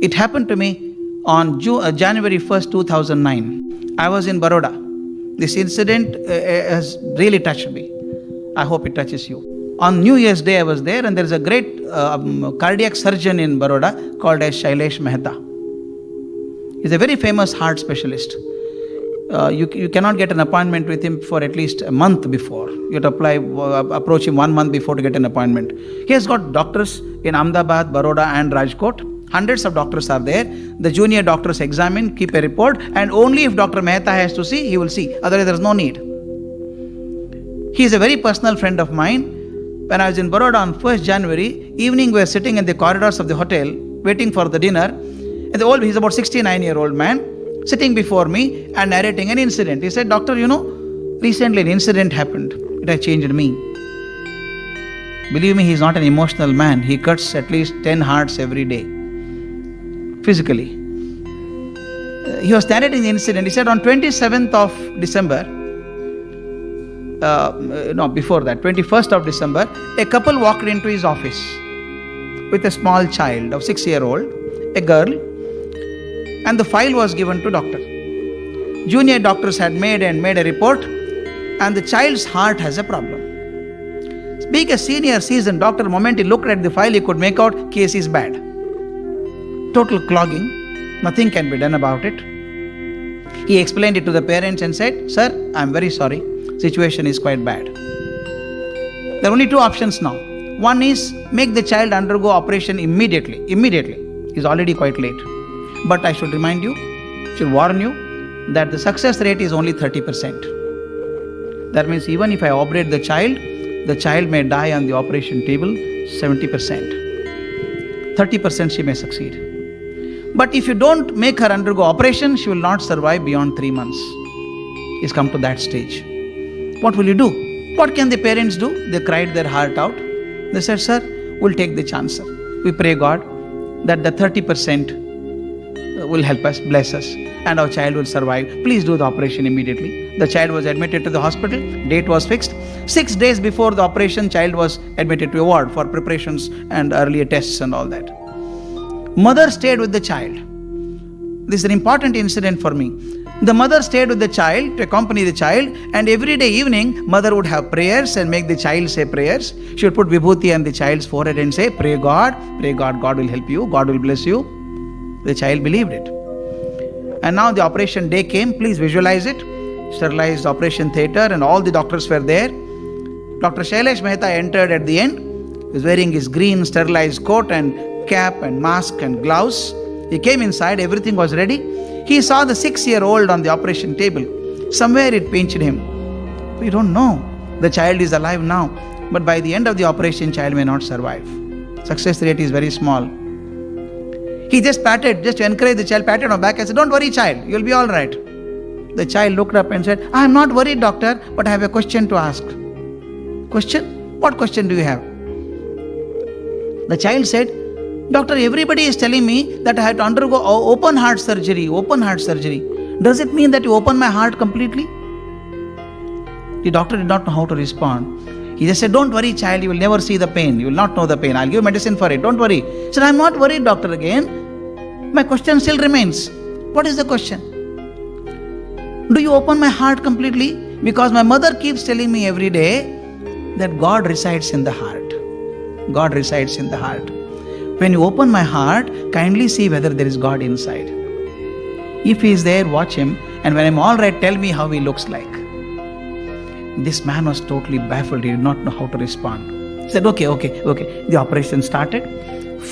It happened to me on January 1st, 2009. I was in Baroda. This incident has really touched me. I hope it touches you. On New Year's Day, I was there, and there is a great cardiac surgeon in Baroda called as Shailesh Mehta. He's a very famous heart specialist. You cannot get an appointment with him for at least a month before. You have to approach him 1 month before to get an appointment. He has got doctors in Ahmedabad, Baroda and Rajkot. Hundreds of doctors are there. The junior doctors examine, keep a report, and only if Dr. Mehta has to see, he will see. Otherwise, there is no need. He is a very personal friend of mine. When I was in Baroda on 1st January, evening we were sitting in the corridors of the hotel, waiting for the dinner. And he's about 69-year-old man, sitting before me and narrating an incident. He said, "Doctor, recently an incident happened. It has changed me." Believe me, he's not an emotional man. He cuts at least 10 hearts every day. Physically. He was narrating the incident. He said on 27th of December, before that, 21st of December, a couple walked into his office with a small child of 6-year-old, a girl, and the file was given to doctor. Junior doctors had made a report, and the child's heart has a problem. Being a senior seasoned doctor, the moment he looked at the file, he could make out case is bad. Total clogging, nothing can be done about it. He explained it to the parents and said, "Sir, I am very sorry, situation is quite bad. There are only two options now. One is make the child undergo operation immediately. It's already quite late. But I should remind you, should warn you, that the success rate is only 30%. That means even if I operate the child may die on the operation table 70%. 30% she may succeed. But if you don't make her undergo operation, she will not survive beyond 3 months. It's come to that stage. What will you do?" What can the parents do? They cried their heart out. They said, "Sir, we'll take the chance, sir. We pray God that the 30% will help us, bless us, and our child will survive. Please do the operation immediately." The child was admitted to the hospital. Date was fixed. 6 days before the operation, child was admitted to a ward for preparations and earlier tests and all that. Mother stayed with the child. This is an important incident for me. The mother stayed with the child to accompany the child, and every day evening, mother would have prayers and make the child say prayers. She would put vibhuti on the child's forehead and say, pray God, God will help you, God will bless you." The child believed it. And now the operation day came. Please visualize it. Sterilized operation theatre, and all the doctors were there. Dr. Shailesh Mehta entered at the end. He was wearing his green sterilized coat and cap and mask and gloves. He came inside, everything was ready. He saw the 6-year-old on the operation table. Somewhere it pinched him. We don't know. The child is alive now, but by the end of the operation, child may not survive. Success rate is very small. He just to encourage the child, patted on the back and said, "Don't worry, child, you'll be all right." The child looked up and said, "I am not worried, doctor, but I have a question to ask." "Question? What question do you have?" The child said, "Doctor, everybody is telling me that I have to undergo open heart surgery. Does it mean that you open my heart completely?" The doctor did not know how to respond. He just said, "Don't worry, child, you will never see the pain. You will not know the pain. I'll give medicine for it. Don't worry." He said, "I'm not worried, doctor, again. My question still remains." "What is the question?" "Do you open my heart completely? Because my mother keeps telling me every day that God resides in the heart. God resides in the heart. When you open my heart, kindly see whether there is God inside. If he is there, watch him, and when I'm all right, tell me how he looks like." This man was totally baffled. He did not know how to respond. He said, okay. The operation started.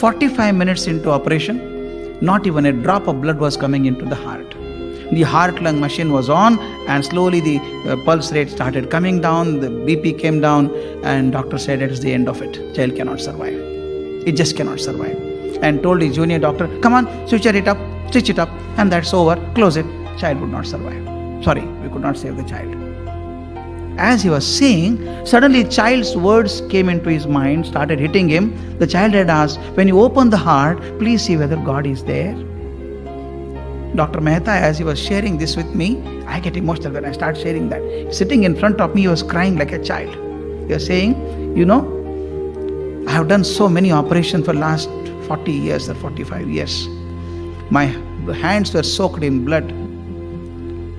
45 minutes into operation, not even a drop of blood was coming into the heart. The heart-lung machine was on, and slowly the pulse rate started coming down, the BP came down, and doctor said it is the end of it. Child cannot survive. It just cannot survive. And told the junior doctor, "Come on, stitch it up, and that's over, close it." Child would not survive. Sorry, we could not save the child. As he was saying, suddenly child's words came into his mind, started hitting him. The child had asked, "When you open the heart, please see whether God is there." Dr. Mehta, as he was sharing this with me, I get emotional when I start sharing that. Sitting in front of me, he was crying like a child. He was saying, I have done so many operations for last 40 years or 45 years. My hands were soaked in blood.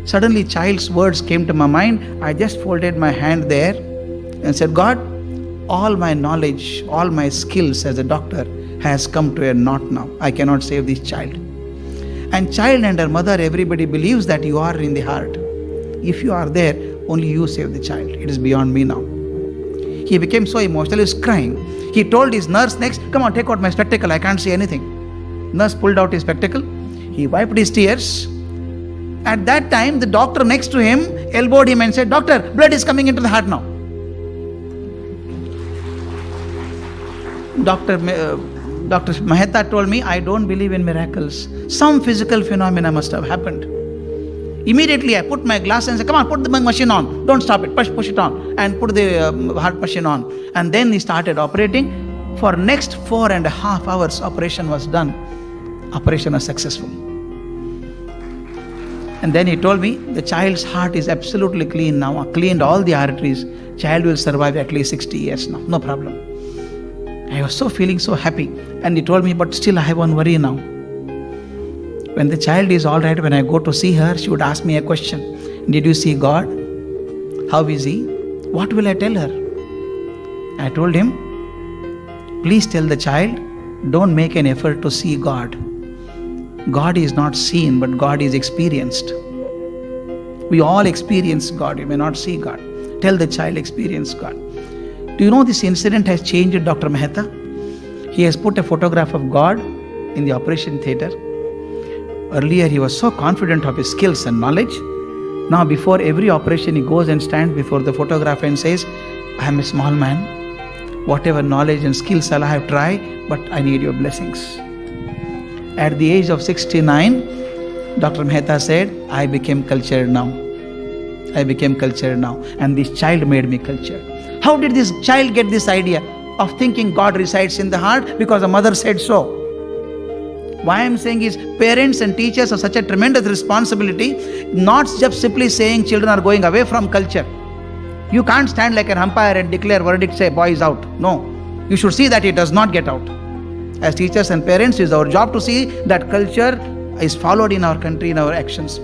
Suddenly child's words came to my mind. I just folded my hand there and said, God, all my knowledge, all my skills as a doctor has come to a knot now. I cannot save this child. And child and her mother, everybody believes that you are in the heart. If you are there, only you save the child. It is beyond me now. He became so emotional, he was crying. He told his nurse next, come on, take out my spectacle, I can't see anything. Nurse pulled out his spectacle. He wiped his tears. At that time, the doctor next to him elbowed him and said, Doctor, blood is coming into the heart now. Dr. Mehta told me, I don't believe in miracles. Some physical phenomena must have happened. Immediately I put my glass and said, come on, put the machine on. Don't stop it, push it on. And put the heart machine on. And then he started operating. For next 4.5 hours, operation was done. Operation was successful. And then he told me, the child's heart is absolutely clean now. I cleaned all the arteries. Child will survive at least 60 years now. No problem. I was feeling so happy. And he told me, but still I have one worry now. When the child is all right, when I go to see her, she would ask me a question. Did you see God? How is he? What will I tell her? I told him, please tell the child, don't make an effort to see God. God is not seen, but God is experienced. We all experience God. You may not see God. Tell the child, experience God. Do you know this incident has changed Dr. Mehta? He has put a photograph of God in the operation theatre. Earlier he was so confident of his skills and knowledge. Now before every operation he goes and stands before the photograph and says, I am a small man. Whatever knowledge and skills I have tried, but I need your blessings. At the age of 69, Dr. Mehta said, I became cultured now. I became cultured now. And this child made me cultured. How did this child get this idea of thinking God resides in the heart? Because the mother said so. Why I am saying is, parents and teachers have such a tremendous responsibility, not just simply saying children are going away from culture. You can't stand like an umpire and declare verdict, say boy is out. No, you should see that it does not get out. As teachers and parents, it is our job to see that culture is followed in our country, in our actions.